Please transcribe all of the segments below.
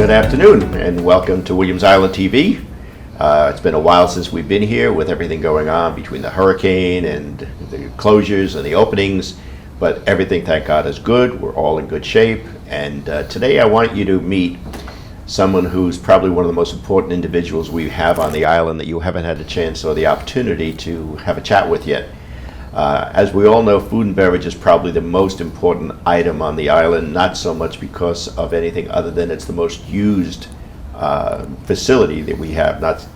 Good afternoon and welcome to Williams Island TV. It's been a while since we've been here with everything going on between the hurricane and the closures and the openings, but everything, thank God, is good. We're all in good shape, and today I want you to meet someone who's probably one of the most important individuals we have on the island that you haven't had a chance or the opportunity to have a chat with yet. As we all know, food and beverage is probably the most important item on the island, not so much because of anything other than it's the most used facility that we have. Not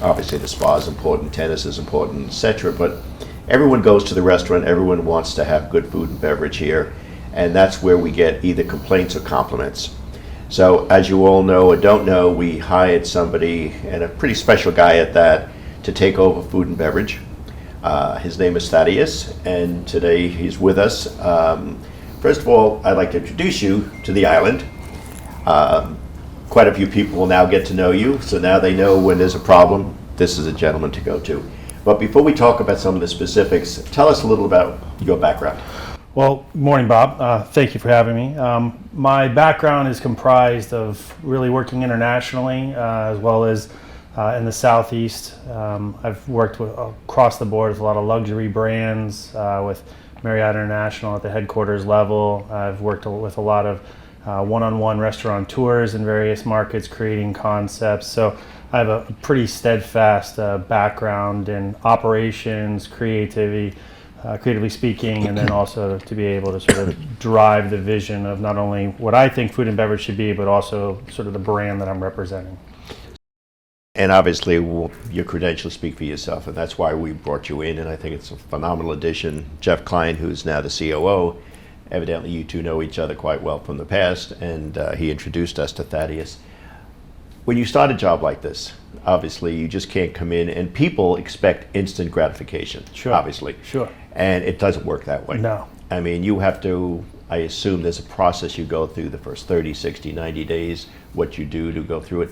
obviously the spa is important, tennis is important, etc. But everyone goes to the restaurant, everyone wants to have good food and beverage here, and that's where we get either complaints or compliments. So as you all know or don't know, we hired somebody, and a pretty special guy at that, to take over food and beverage. His name is Thaddeus, and today he's with us. First of all, I'd like to introduce you to the island. Quite a few people will now get to know you, so now they know when there's a problem, this is a gentleman to go to. But before we talk about some of the specifics, tell us a little about your background. Well, good morning, Bob. Thank you for having me. My background is comprised of really working internationally, as well as in the Southeast. I've worked across the board with a lot of luxury brands, with Marriott International at the headquarters level. I've worked with a lot of one-on-one restaurateurs in various markets creating concepts. So I have a pretty steadfast background in operations, creatively speaking, and then also to be able to sort of drive the vision of not only what I think food and beverage should be, but also sort of the brand that I'm representing. And obviously, your credentials speak for yourself, and that's why we brought you in, and I think it's a phenomenal addition. Jeff Klein, who's now the COO, evidently you two know each other quite well from the past, and he introduced us to Thaddeus. When you start a job like this, obviously you just can't come in, and people expect instant gratification, Sure. obviously. Sure. And it doesn't work that way. No. I mean, you have to, I assume there's a process you go through the first 30, 60, 90 days, what you do to go through it.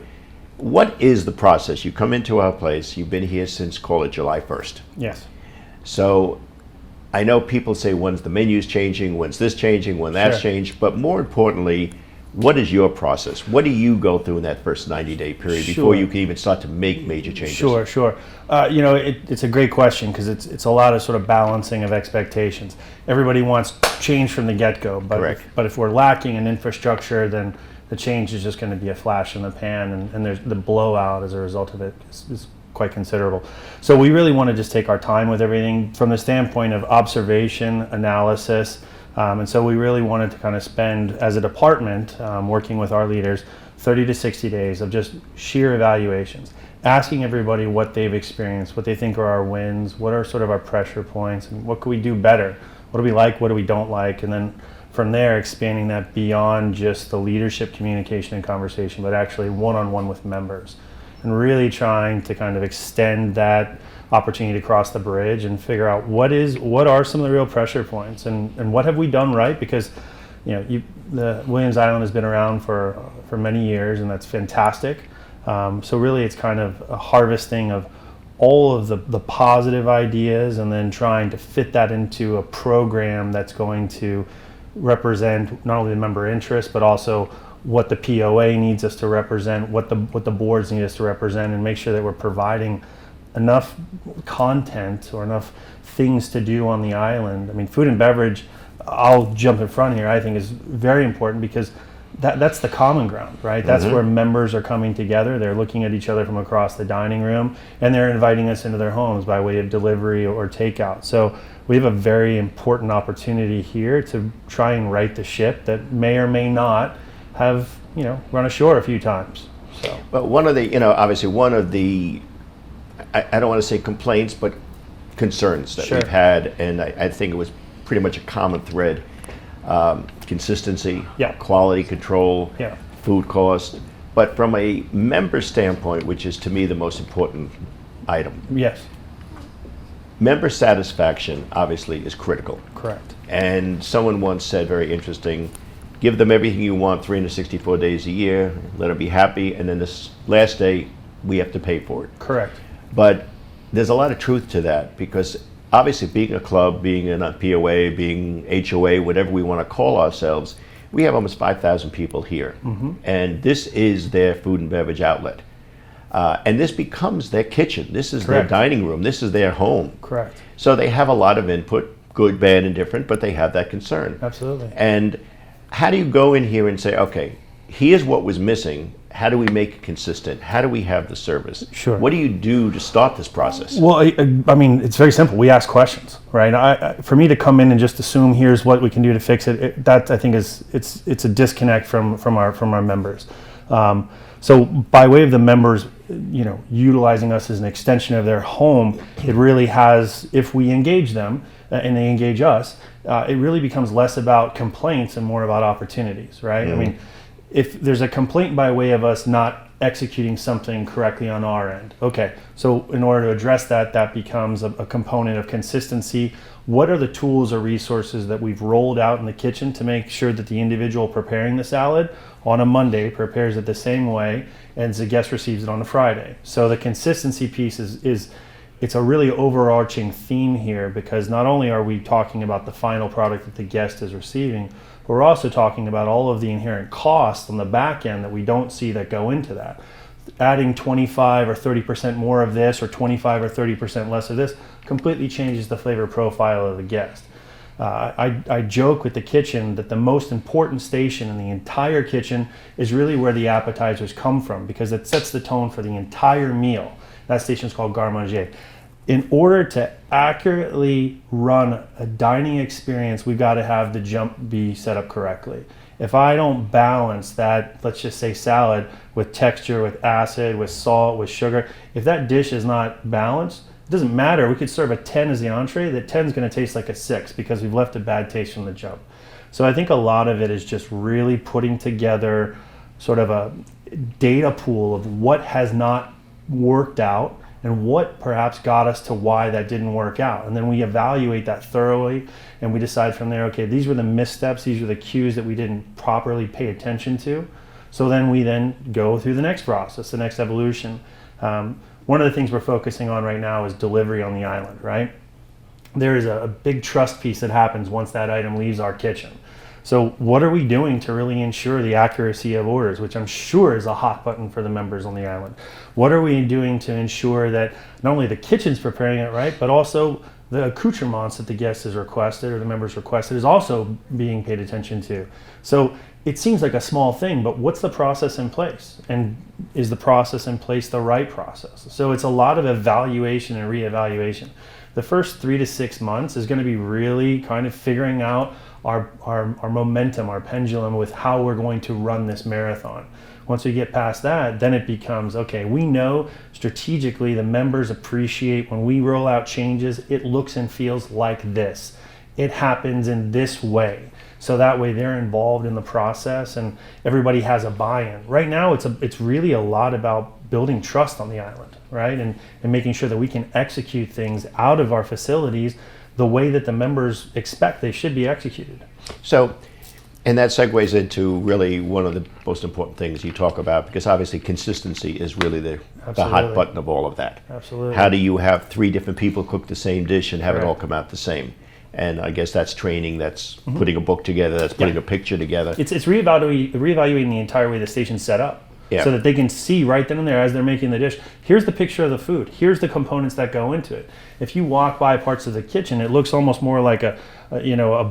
What is the process? You come into our place, you've been here since, call it July 1st. Yes. So I know people say, when's the menus changing, when's this changing, when that's Sure. changed, but more importantly, what is your process? What do you go through in that first 90-day period before Sure. you can even start to make major changes? Sure. It's a great question because it's a lot of sort of balancing of expectations. Everybody wants change from the get-go, Correct. but if we're lacking in infrastructure, then the change is just going to be a flash in the pan, and there's the blowout as a result of it is quite considerable. So we really want to just take our time with everything from the standpoint of observation, analysis, and so we really wanted to kind of spend, as a department, working with our leaders, 30 to 60 days of just sheer evaluations, asking everybody what they've experienced, what they think are our wins, what are sort of our pressure points, and what could we do better? What do we like, what do we don't like? And then from there, expanding that beyond just the leadership communication and conversation, but actually one-on-one with members, and really trying to kind of extend that opportunity to cross the bridge and figure out what are some of the real pressure points, and what have we done right? Because the Williams Island has been around for many years, and that's fantastic. So really, it's kind of a harvesting of all of the positive ideas, and then trying to fit that into a program that's going to represent not only the member interest, but also what the POA needs us to represent, what the boards need us to represent, and make sure that we're providing enough content or enough things to do on the island. I mean, food and beverage, I'll jump in front here, I think is very important because that's the common ground, right? That's where members are coming together. They're looking at each other from across the dining room, and they're inviting us into their homes by way of delivery or takeout. So we have a very important opportunity here to try and right the ship that may or may not have, run ashore a few times. So, but one of the, obviously one of the, I don't want to say complaints, but concerns that Sure. we've had, and I think it was pretty much a common thread, consistency, Yeah. quality control, Yeah. food cost. But from a member standpoint, which is to me the most important item, yes, member satisfaction obviously is critical. correct. And someone once said, very interesting, give them everything you want 364 days a year, let them be happy, and then this last day, we have to pay for it. Correct. But there's a lot of truth to that, because obviously being a club, being in a POA, being HOA, whatever we want to call ourselves, we have almost 5,000 people here, and this is their food and beverage outlet. And this becomes their kitchen. This is Correct. their dining room. This is their home. Correct. So they have a lot of input, good, bad, and different, but they have that concern. Absolutely. And how do you go in here and say, okay, here's what was missing. How do we make it consistent? How do we have the service? Sure. What do you do to start this process? Well, I mean, it's very simple. We ask questions, right? For me to come in and just assume here's what we can do to fix it, that I think it's a disconnect from our members. So by way of the members, utilizing us as an extension of their home, it really has, if we engage them and they engage us, it really becomes less about complaints and more about opportunities, right? I mean, if there's a complaint by way of us not executing something correctly on our end, okay, so in order to address that, that becomes a component of consistency. What are the tools or resources that we've rolled out in the kitchen to make sure that the individual preparing the salad on a Monday prepares it the same way as the guest receives it on a Friday? So the consistency piece is it's a really overarching theme here, because not only are we talking about the final product that the guest is receiving, but we're also talking about all of the inherent costs on the back end that we don't see that go into that. Adding 25 or 30% more of this or 25 or 30% less of this completely changes the flavor profile of the guest. I joke with the kitchen that the most important station in the entire kitchen is really where the appetizers come from, because it sets the tone for the entire meal. That station is called garde manger. In order to accurately run a dining experience, we've got to have the jump be set up correctly. If I don't balance that, let's just say salad, with texture, with acid, with salt, with sugar, if that dish is not balanced, it doesn't matter. We could serve a 10 as the entree. That 10 is going to taste like a 6 because we've left a bad taste from the jump. So I think a lot of it is just really putting together sort of a data pool of what has not worked out and what perhaps got us to why that didn't work out. And then we evaluate that thoroughly, and we decide from there, okay, these were the missteps, these were the cues that we didn't properly pay attention to. So then we go through the next process, the next evolution. One of the things we're focusing on right now is delivery on the island, right? There is a big trust piece that happens once that item leaves our kitchen. So what are we doing to really ensure the accuracy of orders, which I'm sure is a hot button for the members on the island? What are we doing to ensure that not only the kitchen's preparing it right, but also the accoutrements that the guest has requested or the members requested is also being paid attention to? So it seems like a small thing, but what's the process in place? And is the process in place the right process? So it's a lot of evaluation and reevaluation. The first 3 to 6 months is going to be really kind of figuring out our momentum, our pendulum with how we're going to run this marathon. Once we get past that, then it becomes, okay, we know strategically the members appreciate when we roll out changes, it looks and feels like this. It happens in this way. So that way they're involved in the process and everybody has a buy-in. Right now it's really a lot about building trust on the island, right? And making sure that we can execute things out of our facilities the way that the members expect they should be executed. So, and that segues into really one of the most important things you talk about, because obviously consistency is really the hot button of all of that. Absolutely. How do you have 3 different people cook the same dish and have it Right. all come out the same? And I guess that's training, that's putting a book together, that's putting a picture together. It's reevaluating the entire way the station's set up. Yeah. So that they can see right then and there as they're making the dish, here's the picture of the food, here's the components that go into it. If you walk by parts of the kitchen, it looks almost more like a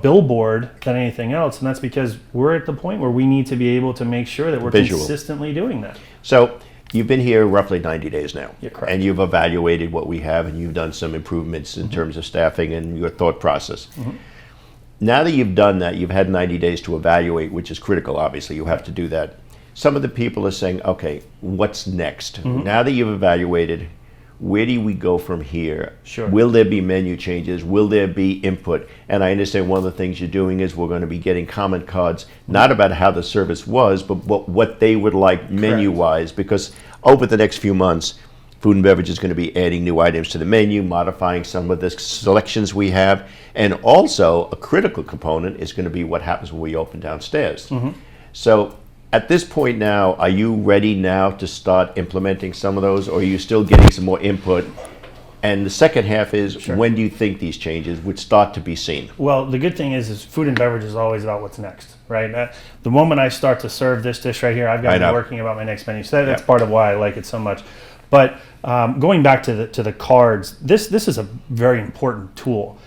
billboard than anything else, and that's because we're at the point where we need to be able to make sure that we're Visual. consistently doing that. So you've been here roughly 90 days now. Yeah, correct. And you've evaluated what we have, and you've done some improvements in terms of staffing and your thought process. Now that you've done that, you've had 90 days to evaluate, which is critical, obviously. You have to do that. Some of the people are saying, okay, what's next? Now that you've evaluated, where do we go from here? Sure. Will there be menu changes? Will there be input? And I understand one of the things you're doing is we're going to be getting comment cards, not about how the service was, but what they would like menu-wise, because over the next few months, Food and Beverage is going to be adding new items to the menu, modifying some of the selections we have, and also a critical component is going to be what happens when we open downstairs. So at this point now, are you ready now to start implementing some of those, or are you still getting some more input And the second half is, Sure. when do you think these changes would start to be seen? Well, the good thing is food and beverage is always about what's next, right? The moment I start to serve this dish right here, I've got I to be know. working about my next menu. So that's Yeah. part of why I like it so much. But going back to the cards, this is a very important tool.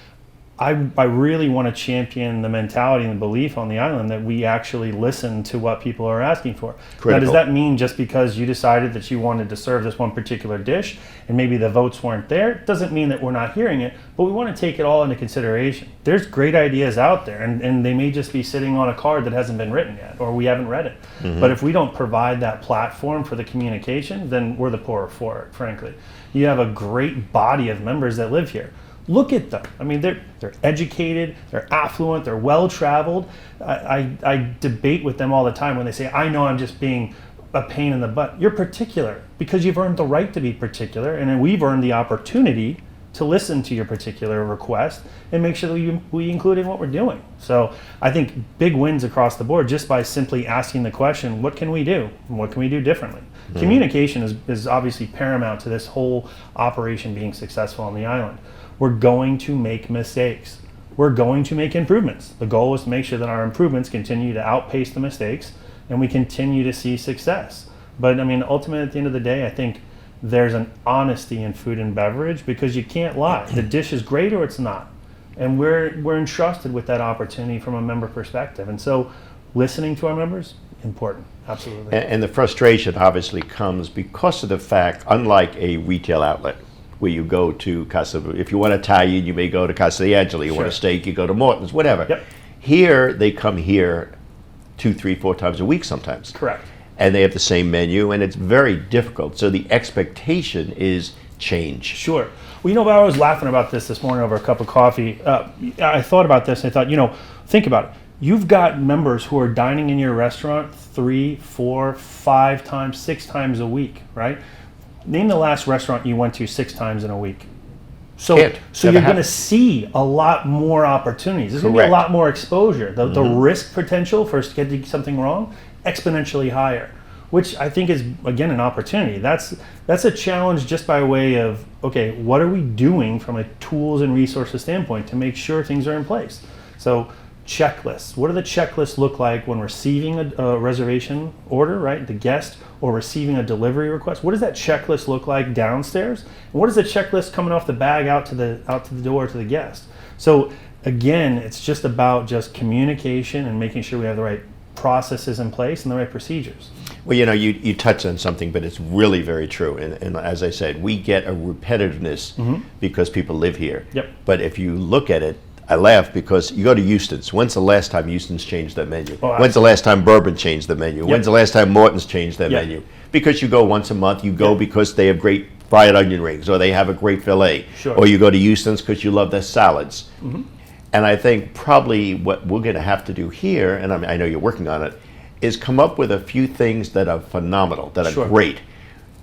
I really want to champion the mentality and the belief on the island that we actually listen to what people are asking for. Now, Critical. does that mean just because you decided that you wanted to serve this one particular dish and maybe the votes weren't there, doesn't mean that we're not hearing it, but we want to take it all into consideration. There's great ideas out there, and they may just be sitting on a card that hasn't been written yet, or we haven't read it. But if we don't provide that platform for the communication, then we're the poorer for it, frankly. You have a great body of members that live here. Look at them. I mean, they're educated, they're affluent, they're well-traveled. I debate with them all the time when they say, I know I'm just being a pain in the butt. You're particular because you've earned the right to be particular, and then we've earned the opportunity to listen to your particular request and make sure that we include it in what we're doing. So I think big wins across the board just by simply asking the question, what can we do? What can we do differently? Communication is obviously paramount to this whole operation being successful on the island. We're going to make mistakes. We're going to make improvements. The goal is to make sure that our improvements continue to outpace the mistakes and we continue to see success. But I mean, ultimately, at the end of the day, I think there's an honesty in food and beverage because you can't lie. The dish is great or it's not. And we're entrusted with that opportunity from a member perspective. And so listening to our members, important, absolutely. And the frustration obviously comes because of the fact, unlike a retail outlet, where you go to Casa, if you want Italian, you may go to Casa de Angeli. You want a Sure. steak, you go to Morton's, whatever. Yep. Here, they come here 2, 3, 4 times a week sometimes. Correct. And they have the same menu, and it's very difficult. So the expectation is change. Sure. Well, I was laughing about this morning over a cup of coffee. I thought about this and I thought, think about it. You've got members who are dining in your restaurant 3, 4, 5 times, 6 times a week, right? Name the last restaurant you went to 6 times in a week. So Can't. you're Never going to happened. see a lot more opportunities. There's going to be a Correct. lot more exposure. The risk potential for us getting something wrong, exponentially higher, which I think is, again, an opportunity. That's a challenge just by way of, okay, what are we doing from a tools and resources standpoint to make sure things are in place? So checklists. What do the checklists look like when receiving a reservation order, right? The guest, or receiving a delivery request. What does that checklist look like downstairs? And what is the checklist coming off the bag out to the door to the guest? So again, it's just about just communication and making sure we have the right processes in place and the right procedures. Well, you touched on something, but it's really very true. And as I said, we get a repetitiveness because people live here. Yep. But if you look at it, I laugh because you go to Houston's. When's the last time Houston's changed their menu? Oh, When's the last time Bourbon changed their menu? When's the last time Morton's changed their Yep. menu? Because you go once a month, you go Yep. because they have great fried onion rings, or they have a great filet, Sure. or you go to Houston's because you love their salads. And I think probably what we're going to have to do here, and I know you're working on it, is come up with a few things that are phenomenal, that are Sure. great.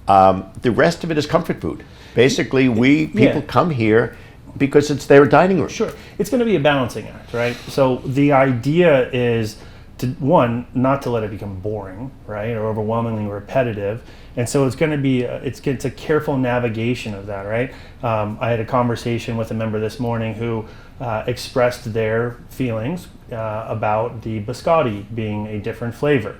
The rest of it is comfort food. Basically, people come here because it's their dining room. Sure. It's going to be a balancing act, right? So the idea is to, one, not to let it become boring, right, or overwhelmingly repetitive. And so it's going to be, it's a careful navigation of that, right? I had a conversation with a member this morning who expressed their feelings about the biscotti being a different flavor.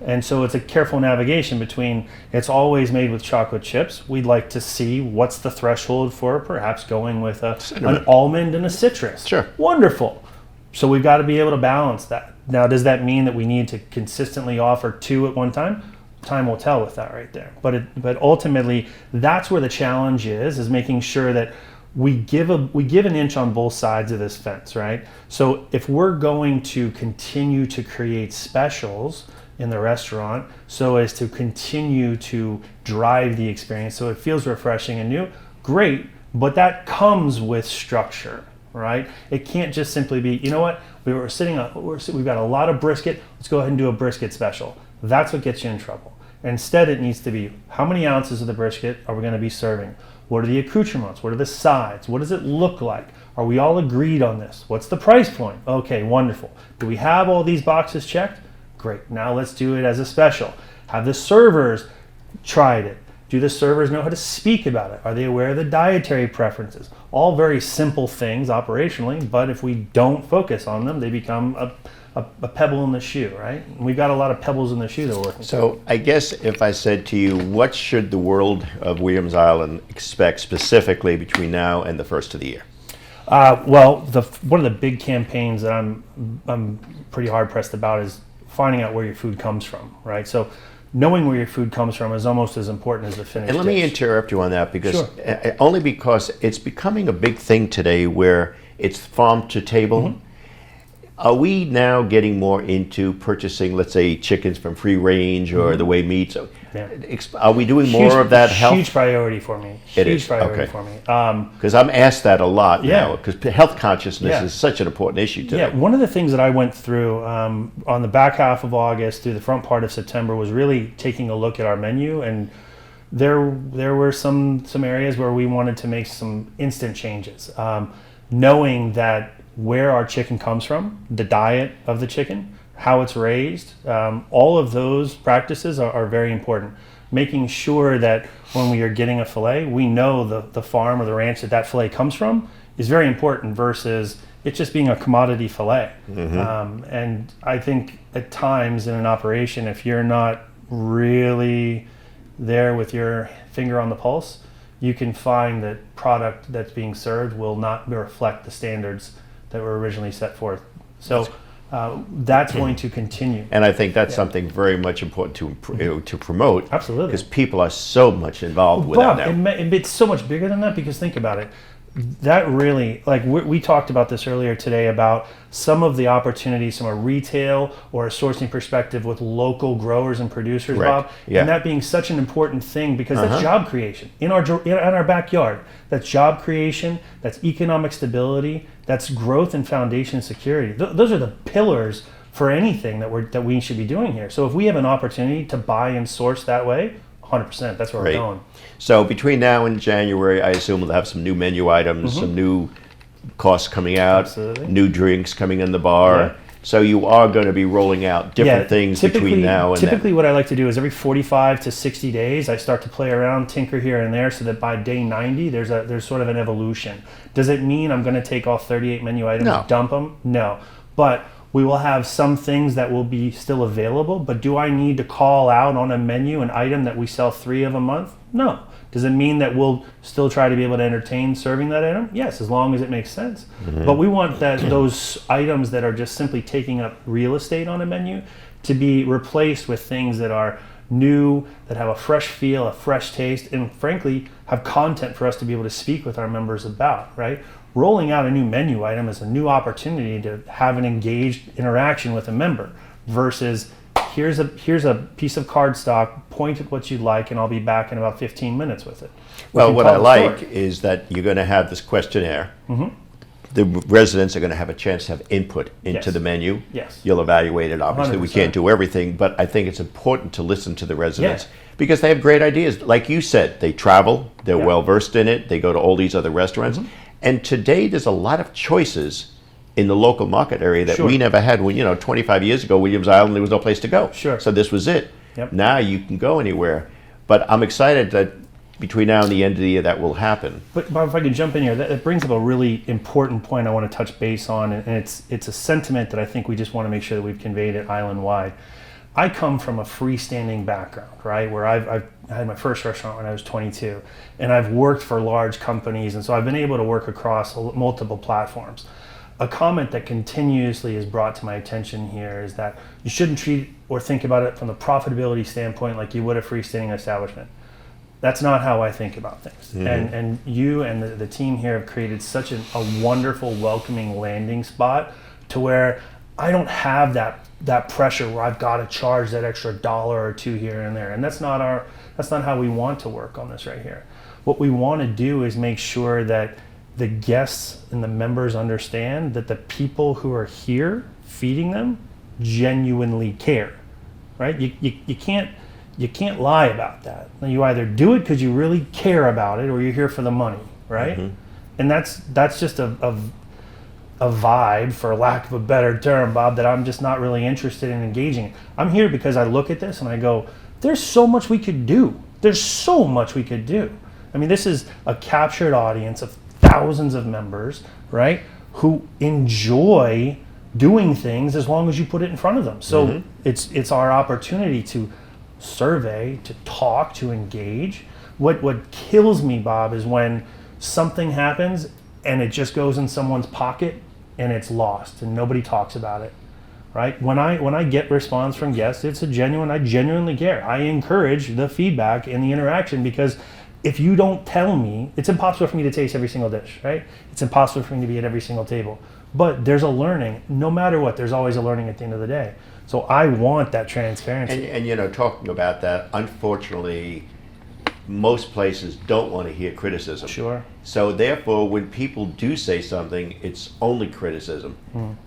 And so it's a careful navigation between, it's always made with chocolate chips. We'd like to see what's the threshold for perhaps going with an almond and a citrus. Sure. Wonderful. So we've got to be able to balance that. Now, does that mean that we need to consistently offer 2 at one time? Time will tell with that right there. But ultimately, that's where the challenge is making sure that we give an inch on both sides of this fence, right? So if we're going to continue to create specials in the restaurant so as to continue to drive the experience so it feels refreshing and new, great, but that comes with structure, right? It can't just simply be, you know what, we've got a lot of brisket, let's go ahead and do a brisket special. That's what gets you in trouble. Instead, it needs to be, how many ounces of the brisket are we going to be serving? What are the accoutrements? What are the sides? What does it look like? Are we all agreed on this? What's the price point? Okay, wonderful. Do we have all these boxes checked? Great. Now let's do it as a special. Have the servers tried it. Do the servers know how to speak about it? Are they aware of the dietary preferences? All very simple things operationally, but if we don't focus on them, they become a pebble in the shoe, right? And we've got a lot of pebbles in the shoe that we're working. So I guess if I said to you, what should the world of Williams Island expect specifically between now and the first of the year? Well, one of the big campaigns that I'm pretty hard pressed about is finding out where your food comes from, right? So knowing where your food comes from is almost as important as the finished And let me dish. interrupt you on that because Sure. only because it's becoming a big thing today where it's farm to table. Mm-hmm. Are we now getting more into purchasing, let's say, chickens from free range or the way meats? Yeah. Are we doing more of that health? Huge priority for me. It Huge is, priority okay. for me. Because I'm asked that a lot Yeah. now because health consciousness Yeah. is such an important issue today. Yeah, one of the things that I went through on the back half of August through the front part of September was really taking a look at our menu, and there were some areas where we wanted to make some instant changes, knowing that where our chicken comes from, the diet of the chicken, how it's raised, all of those practices are very important. Making sure that when we are getting a fillet, we know the farm or the ranch that fillet comes from is very important versus it just being a commodity fillet. And I think at times in an operation, if you're not really there with your finger on the pulse, you can find that product that's being served will not reflect the standards that were originally set forth. So that's going to continue. And I think that's something very much important to promote. Absolutely. Because people are so much involved with Bob, that now. it's so much bigger than that because think about it. That really, like we talked about this earlier today about some of the opportunities from a retail or a sourcing perspective with local growers and producers, Correct. Bob, Yeah. and that being such an important thing because that's job creation in our backyard. That's job creation, that's economic stability, that's growth and foundation security. Those are the pillars for anything that we should be doing here. So if we have an opportunity to buy and source that way, 100%, that's where Right. we're going. So between now and January, I assume we'll have some new menu items, some new costs coming out, Absolutely. new drinks coming in the bar. Yeah. So you are going to be rolling out different things between now and typically then. what I like to do is every 45 to 60 days, I start to play around, tinker here and there, so that by day 90, there's sort of an evolution. Does it mean I'm going to take all 38 menu items No. and dump them? No. But we will have some things that will be still available, but do I need to call out on a menu an item that we sell 3 of a month? No. Does it mean that we'll still try to be able to entertain serving that item? Yes, as long as it makes sense. But we want those items that are just simply taking up real estate on a menu to be replaced with things that are new, that have a fresh feel, a fresh taste, and frankly, have content for us to be able to speak with our members about, right? Rolling out a new menu item is a new opportunity to have an engaged interaction with a member versus here's a piece of cardstock, point at what you'd like, and I'll be back in about 15 minutes with it. Well, You what tell I the like story. is that you're going to have this questionnaire. The residents are going to have a chance to have input into Yes. the menu. Yes. You'll evaluate it. Obviously, we 100%. can't do everything, but I think it's important to listen to the residents Yeah. because they have great ideas. Like you said, they travel, they're Yeah. well versed in it, they go to all these other restaurants. And today, there's a lot of choices in the local market area that Sure. we never had. When 25 years ago, Williams Island, there was no place to go. Sure. So this was it. Yep. Now you can go anywhere. But I'm excited that between now and the end of the year, that will happen. But Bob, if I could jump in here, that brings up a really important point I want to touch base on, and it's a sentiment that I think we just want to make sure that we've conveyed it island-wide. I come from a freestanding background, right, where I had my first restaurant when I was 22, and I've worked for large companies, and so I've been able to work across multiple platforms. A comment that continuously is brought to my attention here is that you shouldn't treat or think about it from the profitability standpoint like you would a freestanding establishment. That's not how I think about things. And you and the team here have created such a wonderful, welcoming landing spot to where I don't have that pressure where I've got to charge that extra dollar or two here and there. And that's not how we want to work on this right here. What we want to do is make sure that the guests and the members understand that the people who are here feeding them genuinely care, right? You can't lie about that. You either do it because you really care about it or you're here for the money, right? And that's just a vibe, for lack of a better term, Bob, that I'm just not really interested in engaging in. I'm here because I look at this and I go, there's so much we could do. There's so much we could do. I mean, this is a captured audience of thousands of members, right, who enjoy doing things as long as you put it in front of them. So it's our opportunity to survey, to talk, to engage. What kills me, Bob, is when something happens and it just goes in someone's pocket and it's lost and nobody talks about it. Right? When I get response from guests, I genuinely care. I encourage the feedback and the interaction, because if you don't tell me, it's impossible for me to taste every single dish, right? It's impossible for me to be at every single table. But there's a learning. No matter what, there's always a learning at the end of the day. So I want that transparency. And talking about that, unfortunately, most places don't want to hear criticism. Sure. So therefore, when people do say something, it's only criticism.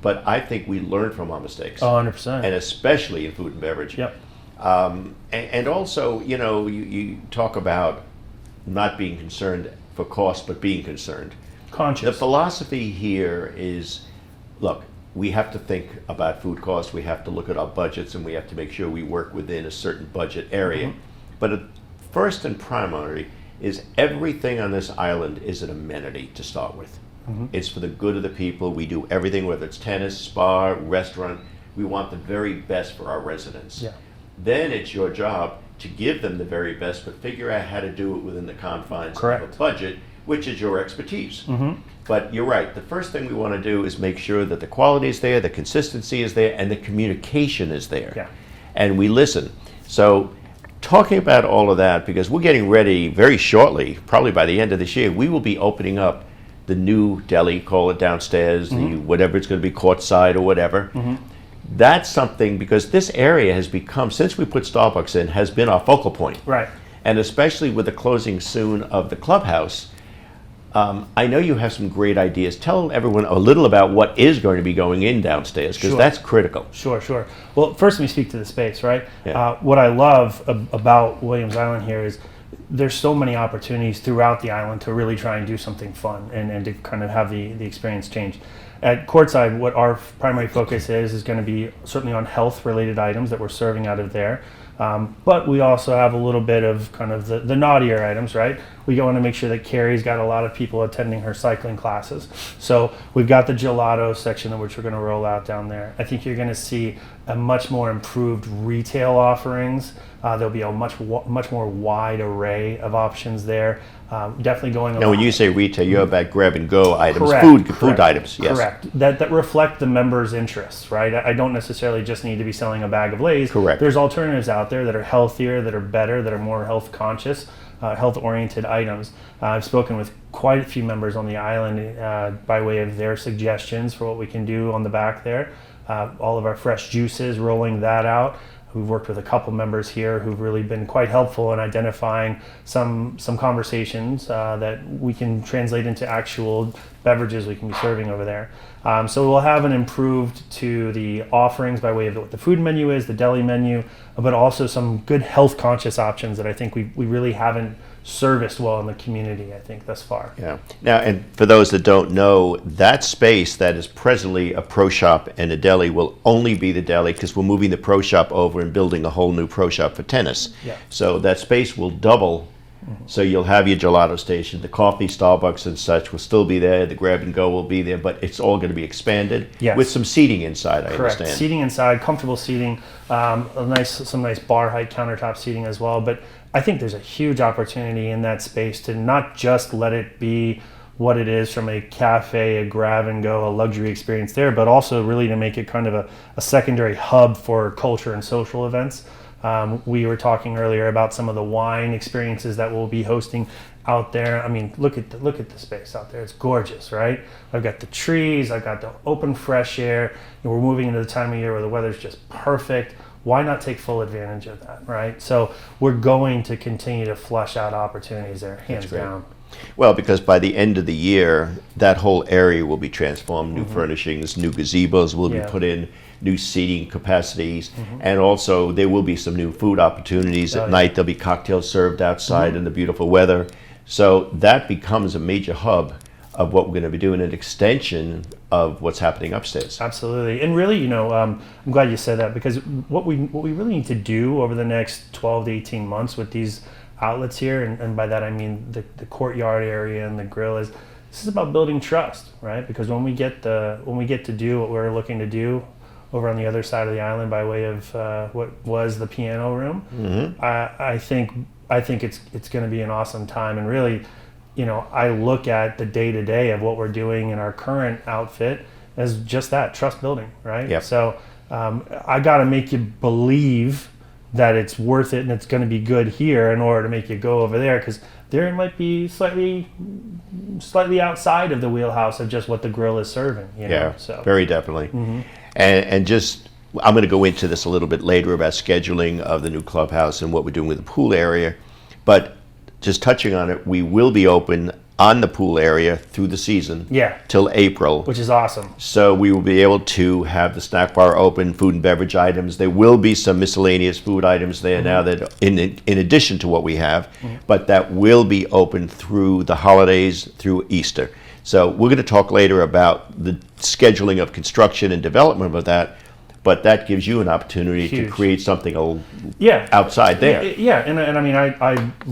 But I think we learn from our mistakes. 100%. And especially in food and beverage. Yep. And also, you talk about not being concerned for cost, but being concerned. Conscious. The philosophy here is, look, we have to think about food costs, we have to look at our budgets, and we have to make sure we work within a certain budget area. But first and primary is everything on this island is an amenity to start with. It's for the good of the people. We do everything, whether it's tennis, spa, restaurant. We want the very best for our residents. Yeah. Then it's your job to give them the very best, but figure out how to do it within the confines of Correct. a budget, which is your expertise. But you're right. The first thing we want to do is make sure that the quality is there, the consistency is there, and the communication is there. Yeah. And we listen. So talking about all of that, because we're getting ready very shortly, probably by the end of this year, we will be opening up the new deli, call it downstairs, the whatever it's going to be, courtside or whatever. That's something, because this area has become, since we put Starbucks in, has been our focal point. Right. And especially with the closing soon of the clubhouse, I know you have some great ideas. Tell everyone a little about what is going to be going in downstairs, because Sure. that's critical. Sure. Well, first let me speak to the space, right? Yeah. What I love about Williams Island here is there's so many opportunities throughout the island to really try and do something fun and to kind of have the experience change. At Courtside, what our primary focus is going to be certainly on health-related items that we're serving out of there. But we also have a little bit of kind of the naughtier items, right? We want to make sure that Carrie's got a lot of people attending her cycling classes. So we've got the gelato section which we're going to roll out down there. I think you're going to see a much more improved retail offerings. There'll be a much more wide array of options there. Definitely going Now, when you say retail, you're about grab-and-go items, Correct. food items, yes. Correct. That reflect the members' interests, right? I don't necessarily just need to be selling a bag of Lay's. Correct. There's alternatives out there that are healthier, that are better, that are more health conscious, health-oriented items. I've spoken with quite a few members on the island by way of their suggestions for what we can do on the back there. All of our fresh juices, rolling that out. We've worked with a couple members here who've really been quite helpful in identifying some conversations that we can translate into actual beverages we can be serving over there. So we'll have an improved to the offerings by way of what the food menu is, the deli menu, but also some good health conscious options that I think we really haven't serviced well in the community, I think, thus far. Yeah. Now, and for those that don't know, that space that is presently a pro shop and a deli will only be the deli, because we're moving the pro shop over and building a whole new pro shop for tennis. Yeah. So that space will double. So you'll have your gelato station, the coffee, Starbucks and such will still be there, the grab and go will be there, but it's all going to be expanded Yes. with some seating inside, I Correct. understand. Seating inside, comfortable seating, some nice bar height countertop seating as well. But I think there's a huge opportunity in that space to not just let it be what it is from a cafe, a grab and go, a luxury experience there, but also really to make it kind of a secondary hub for culture and social events. We were talking earlier about some of the wine experiences that we'll be hosting out there. I mean, look at the space out there. It's gorgeous, right? I've got the trees, I've got the open fresh air. We're moving into the time of year where the weather's just perfect. Why not take full advantage of that, right? So we're going to continue to flush out opportunities there, hands great. down. Well, because by the end of the year, that whole area will be transformed, new furnishings, new gazebos will Yeah. be put in, new seating capacities, and also there will be some new food opportunities at yeah. night. There'll be cocktails served outside in the beautiful weather. So that becomes a major hub of what we're going to be doing, an extension of what's happening upstairs. Absolutely. And really, I'm glad you said that, because what we really need to do over the next 12 to 18 months with these outlets here, and by that I mean the courtyard area and the grill is. This is about building trust, right? Because when we get to do what we're looking to do over on the other side of the island by way of what was the piano room, I think it's going to be an awesome time. And really, I look at the day to day of what we're doing in our current outfit as just that trust building, right? Yep. So I got to make you believe that it's worth it and it's going to be good here in order to make you go over there, because there it might be slightly outside of the wheelhouse of just what the grill is serving. Yeah, so very definitely. And just, I'm going to go into this a little bit later about scheduling of the new clubhouse and what we're doing with the pool area. But just touching on it, we will be open on the pool area through the season till April. Which is awesome. So we will be able to have the snack bar open, food and beverage items. There will be some miscellaneous food items there now that in addition to what we have, but that will be open through the holidays, through Easter. So we're going to talk later about the scheduling of construction and development of that, but that gives you an opportunity to create something outside there. Yeah, and I mean,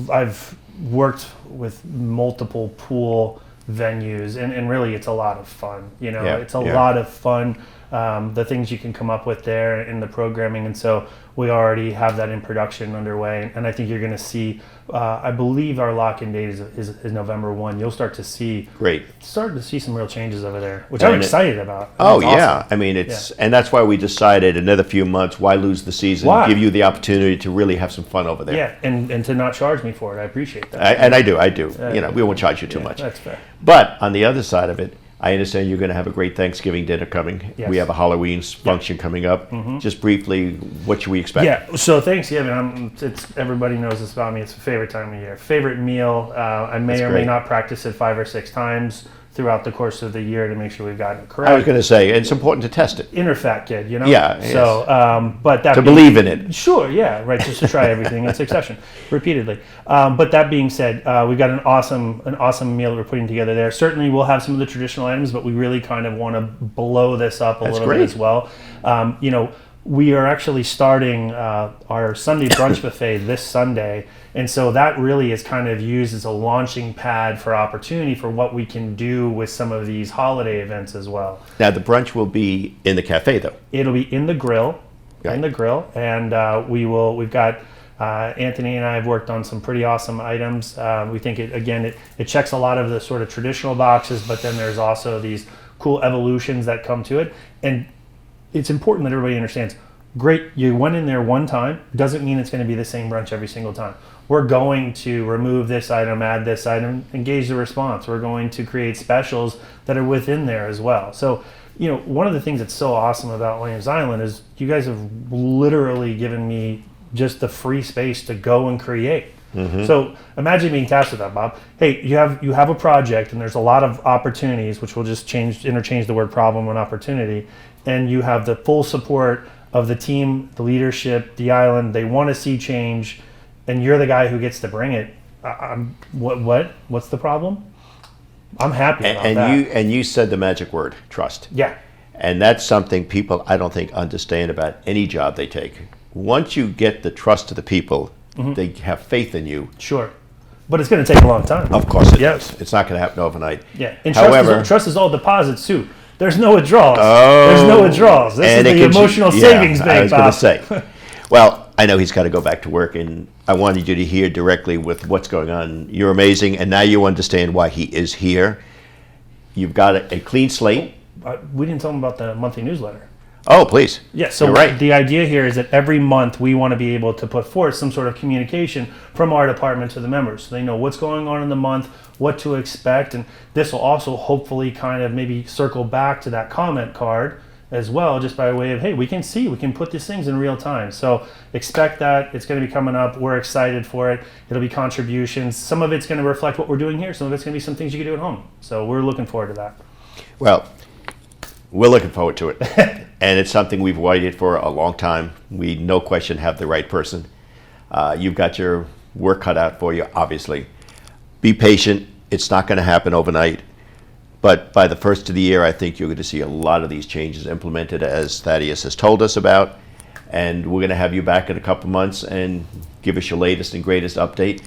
I've worked with multiple pool venues, and really it's a lot of fun. It's a lot of fun, the things you can come up with there in the programming. And so we already have that in production underway, and I think you're going to see, I believe our lock-in date is November 1. You'll start to see some real changes over there, which I'm excited about. Oh, yeah. I mean, and that's why we decided another few months, why lose the season? Why? Give you the opportunity to really have some fun over there. Yeah, and to not charge me for it. I appreciate that. I do. We won't charge you too much. That's fair. But on the other side of it, I understand you're going to have a great Thanksgiving dinner coming. Yes. We have a Halloween function coming up. Just briefly, what should we expect? Yeah, so Thanksgiving, everybody knows this about me. It's my favorite time of year. Favorite meal. I may or may not practice it 5 or 6 times throughout the course of the year to make sure we've got it correct. I was going to say, it's important to test it. Inner fat kid, Yeah. So, but that to believe in it. Sure, yeah, right. Just to try everything in succession, repeatedly. But that being said, we've got an awesome meal that we're putting together there. Certainly, we'll have some of the traditional items, but we really kind of want to blow this up a little bit as well. We are actually starting our Sunday brunch buffet this Sunday. And so that really is kind of used as a launching pad for opportunity for what we can do with some of these holiday events as well. Now, the brunch will be in the cafe, though. It'll be in the grill, and we've got Anthony and I have worked on some pretty awesome items. We think it checks a lot of the sort of traditional boxes, but then there's also these cool evolutions that come to it. And it's important that everybody understands, great, you went in there one time, doesn't mean it's going to be the same brunch every single time. We're going to remove this item, add this item, engage the response. We're going to create specials that are within there as well. So, one of the things that's so awesome about Williams Island is you guys have literally given me just the free space to go and create. So imagine being tasked with that, Bob. Hey, you have a project and there's a lot of opportunities, which we'll just interchange the word problem and opportunity, and you have the full support of the team, the leadership, the island. They want to see change, and you're the guy who gets to bring it. What's the problem? I'm happy about that. And you said the magic word, trust. Yeah. And that's something people, I don't think, understand about any job they take. Once you get the trust of the people, they have faith in you. Sure. But it's going to take a long time. Of course it is. It's not going to happen overnight. Yeah. And trust is all deposits, too. There's no withdrawals. There's no withdrawals. This is the emotional savings bank, I was going to say. Well, I know he's got to go back to work, and I wanted you to hear directly with what's going on. You're amazing, and now you understand why he is here. You've got a clean slate. We didn't tell him about the monthly newsletter. Oh, please. Yeah, so the idea here is that every month we want to be able to put forth some sort of communication from our department to the members. So they know what's going on in the month, what to expect, and this will also hopefully kind of maybe circle back to that comment card as well, just by way of, hey, we can put these things in real time. So expect that. It's going to be coming up. We're excited for it. It'll be contributions. Some of it's going to reflect what we're doing here. Some of it's going to be some things you can do at home. So we're looking forward to that. Well, we're looking forward to it. And it's something we've waited for a long time. We, no question, have the right person. You've got your work cut out for you, obviously. Be patient. It's not going to happen overnight. But by the first of the year, I think you're going to see a lot of these changes implemented, as Thaddeus has told us about. And we're going to have you back in a couple months and give us your latest and greatest update.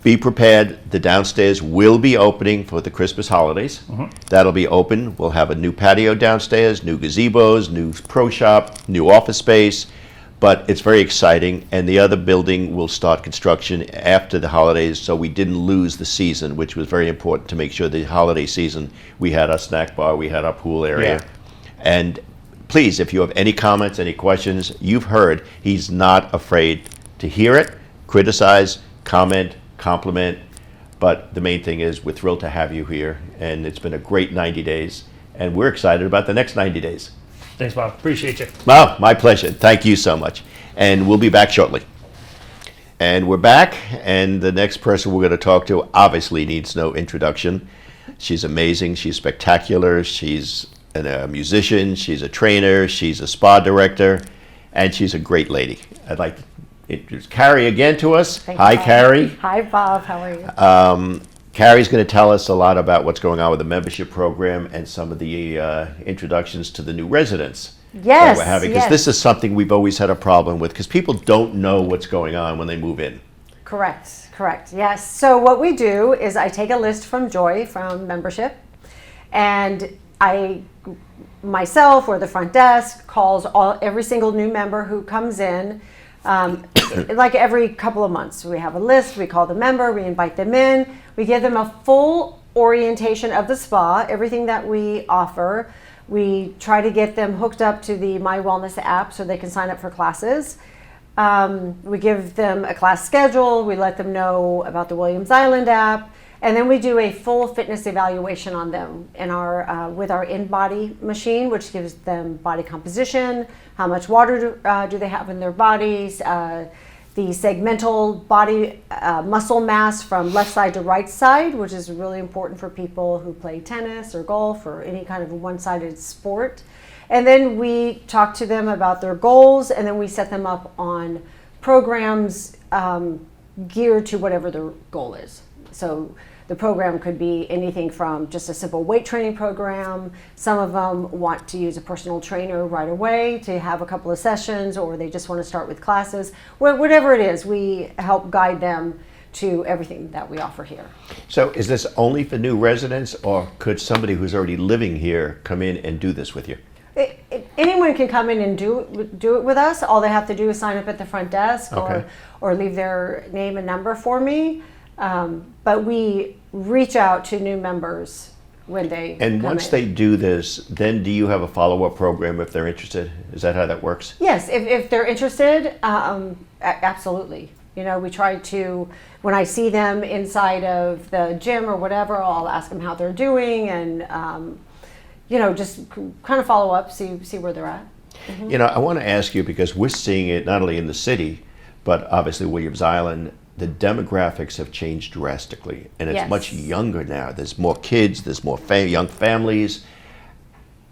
be prepared. The downstairs will be opening for the Christmas holidays. That'll be open. We'll have a new patio downstairs, new gazebos, new pro shop, new office space. But it's very exciting, and the other building will start construction after the holidays, so we didn't lose the season, which was very important to make sure the holiday season, we had our snack bar, we had our pool area. Yeah. And please, if you have any comments, any questions, you've heard, he's not afraid to hear it, criticize, comment, compliment, but the main thing is we're thrilled to have you here, and it's been a great 90 days, and we're excited about the next 90 days. Thanks, Bob. Appreciate you. Well, my pleasure. Thank you so much. And we'll be back shortly. And we're back, and the next person we're going to talk to obviously needs no introduction. She's amazing. She's spectacular. She's a musician. She's a trainer. She's a spa director. And she's a great lady. I'd like to introduce Carrie again to us. Thanks, Hi, Bob. Carrie. Hi, Bob. How are you? Carrie's going to tell us a lot about what's going on with the membership program and some of the introductions to the new residents that Yes, we're having. Because yes. this is something we've always had a problem with, because people don't know what's going on when they move in. Correct. Yes. So what we do is I take a list from Joy from membership, and I myself or the front desk calls every single new member who comes in. Like every couple of months, we have a list, we call the member, we invite them in, we give them a full orientation of the spa, everything that we offer. We try to get them hooked up to the My Wellness app so they can sign up for classes. We give them a class schedule, we let them know about the Williams Island app, and then we do a full fitness evaluation on them in our with our InBody machine, which gives them body composition, how much water do they have in their bodies, the segmental body muscle mass from left side to right side, which is really important for people who play tennis or golf or any kind of one-sided sport. And then we talk to them about their goals, and then we set them up on programs geared to whatever their goal is. So the program could be anything from just a simple weight training program. Some of them want to use a personal trainer right away to have a couple of sessions, or they just want to start with classes. Whatever it is, we help guide them to everything that we offer here. So is this only for new residents, or could somebody who's already living here come in and do this with you? Anyone can come in and do it with us. All they have to do is sign up at the front desk, Okay. or leave their name and number for me. But we reach out to new members when they And come once in. they do this, then do you have a follow-up program if they're interested? Is that how that works? Yes, if they're interested, absolutely. You know, we try to, when I see them inside of the gym or whatever, I'll ask them how they're doing, and you know, just kind of follow up, see where they're at. You know, I want to ask you, because we're seeing it not only in the city, but obviously Williams Island, the demographics have changed drastically, and it's Yes. much younger now. There's more kids, there's more young families.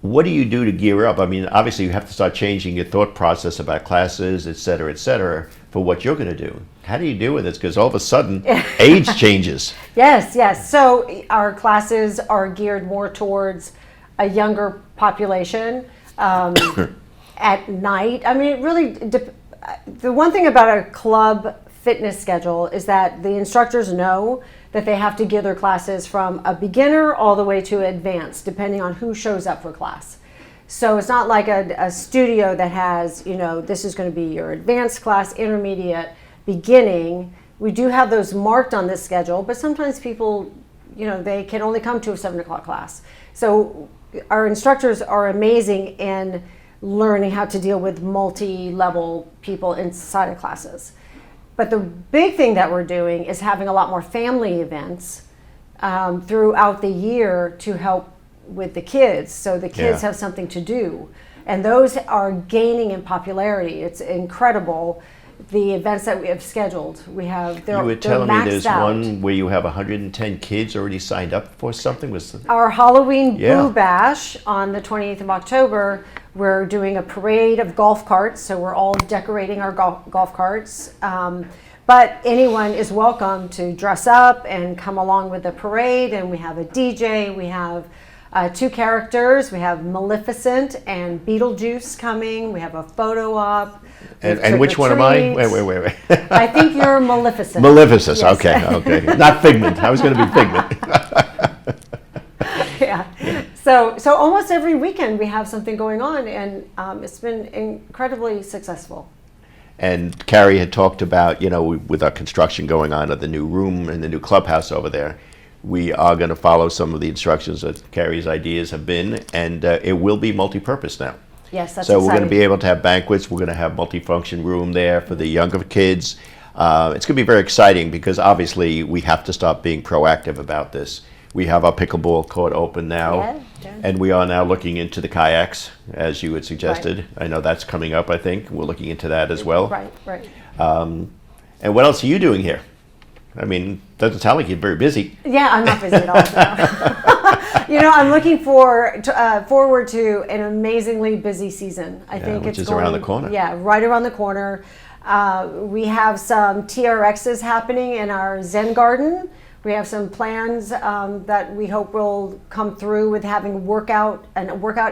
What do you do to gear up? I mean, obviously you have to start changing your thought process about classes, et cetera, for what you're going to do. How do you deal with this? Because all of a sudden, age changes. Yes. So our classes are geared more towards a younger population. At night, I mean, it really, the one thing about a club fitness schedule is that the instructors know that they have to gear their classes from a beginner all the way to advanced, depending on who shows up for class. So it's not like a studio that has, you know, this is going to be your advanced class, intermediate, beginning. We do have those marked on this schedule, but sometimes people, you know, they can only come to a 7 o'clock class. So our instructors are amazing in learning how to deal with multi-level people inside of classes. But the big thing that we're doing is having a lot more family events throughout the year to help with the kids, so the kids Yeah. have something to do. And those are gaining in popularity. It's incredible, the events that we have scheduled. We have, You were they're telling me maxed there's out. one where you have 110 kids already signed up for something? Our Halloween Yeah. Boo Bash on the 28th of October, we're doing a parade of golf carts, so we're all decorating our golf carts. But anyone is welcome to dress up and come along with the parade, and we have a DJ, we have 2 characters. We have Maleficent and Beetlejuice coming. We have a photo op. We have And which one am I? trick or Wait. treats. I think you're Maleficent. Maleficent, Yes. okay. Not Figment. I was going to be Figment. Yeah. So almost every weekend we have something going on, and it's been incredibly successful. And Carrie had talked about, with our construction going on at the new room and the new clubhouse over there, we are going to follow some of the instructions that Carrie's ideas have been, and it will be multi-purpose now. Yes, that's So exciting. we're going to be able to have banquets. We're going to have multifunction room there for the younger kids. It's going to be very exciting because obviously we have to start being proactive about this. We have our pickleball court open now, Yeah. and we are now looking into the kayaks, as you had suggested. I know that's coming up, I think. We're looking into that as well. Right. And what else are you doing here? I mean, doesn't sound like you're very busy. Yeah, I'm not busy at all. no. I'm looking forward to an amazingly busy season. I think which it's is around the corner. Yeah, right around the corner. We have some TRXs happening in our Zen garden. We have some plans that we hope will come through with having a workout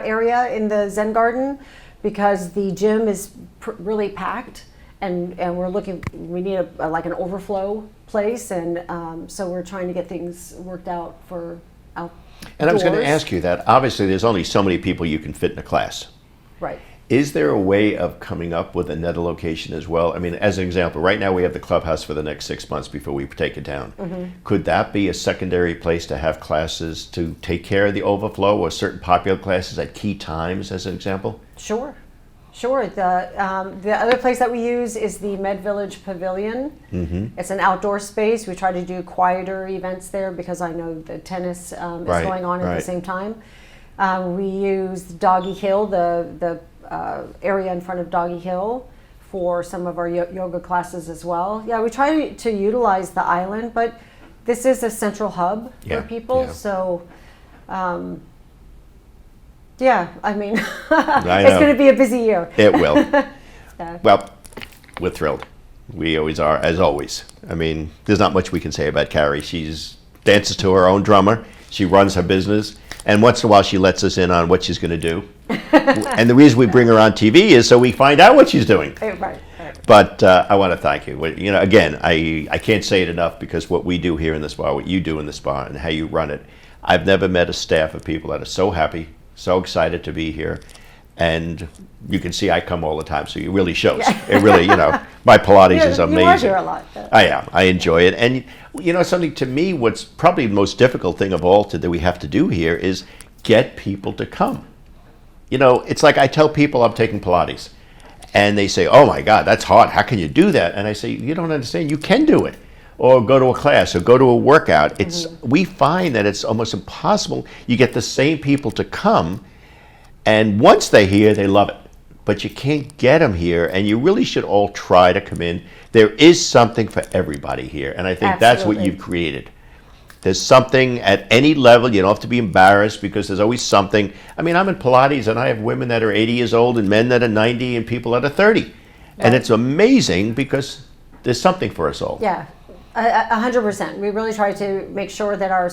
area in the Zen garden, because the gym is really packed, and we need like an overflow place, and so we're trying to get things worked out for outdoors. And I was going to ask you that. Obviously, there's only so many people you can fit in a class. Right. Is there a way of coming up with another location as well? I mean, as an example, right now we have the clubhouse for the next 6 months before we take it down. Mm-hmm. Could that be a secondary place to have classes to take care of the overflow, or certain popular classes at key times, as an example? Sure. The other place that we use is the Med Village Pavilion. Mm-hmm. It's an outdoor space. We try to do quieter events there because I know the tennis is going on at the same time. We use Doggy Hill, the area in front of Doggy Hill, for some of our yoga classes as well. Yeah, we try to utilize the island, but this is a central hub for people. Yeah. So, I mean, I it's know. going to be a busy year. It will. Yeah. Well, we're thrilled. We always are, as always. I mean, there's not much we can say about Carrie. She's dances to her own drummer. She runs her business. And once in a while, she lets us in on what she's going to do. And the reason we bring her on TV is so we find out what she's doing. Right. But I want to thank you. Again, I can't say it enough, because what we do here in the spa, what you do in the spa, and how you run it, I've never met a staff of people that are so happy, so excited to be here. And you can see I come all the time, so it really shows. It really, my Pilates is amazing. You are here a lot. I am. I enjoy it. And, something to me, what's probably the most difficult thing of all that we have to do here is get people to come. It's like I tell people I'm taking Pilates, and they say, oh my God, that's hard. How can you do that? And I say, you don't understand. You can do it. Or go to a class, or go to a workout. We find that it's almost impossible. You get the same people to come, and once they're here, they love it. But you can't get them here, and you really should all try to come in. There is something for everybody here, and I think that's what Absolutely. you've created. There's something at any level. You don't have to be embarrassed, because there's always something. I mean, I'm in Pilates, and I have women that are 80 years old, and men that are 90, and people that are 30. And it's amazing, because there's something for us all. Yeah, 100%. We really try to make sure that our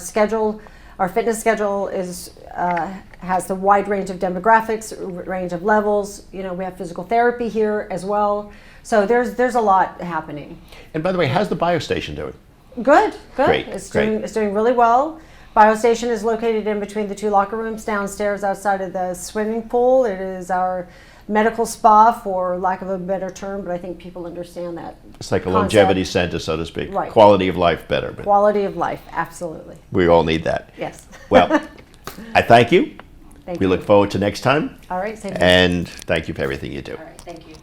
fitness schedule has the wide range of demographics, range of levels. We have physical therapy here as well. So there's a lot happening. And by the way, how's the biostation doing? Good. Great, It's great. doing really well. Biostation is located in between the 2 locker rooms downstairs outside of the swimming pool. It is our medical spa, for lack of a better term, but I think people understand that. It's like a concept. longevity center, so to speak. Right. Quality of life better, but Quality of life, absolutely. we all need that. Yes. Well, I thank you. Thank We you. look forward to next time, All right, same here. and thank you for everything you do. All right, thank you.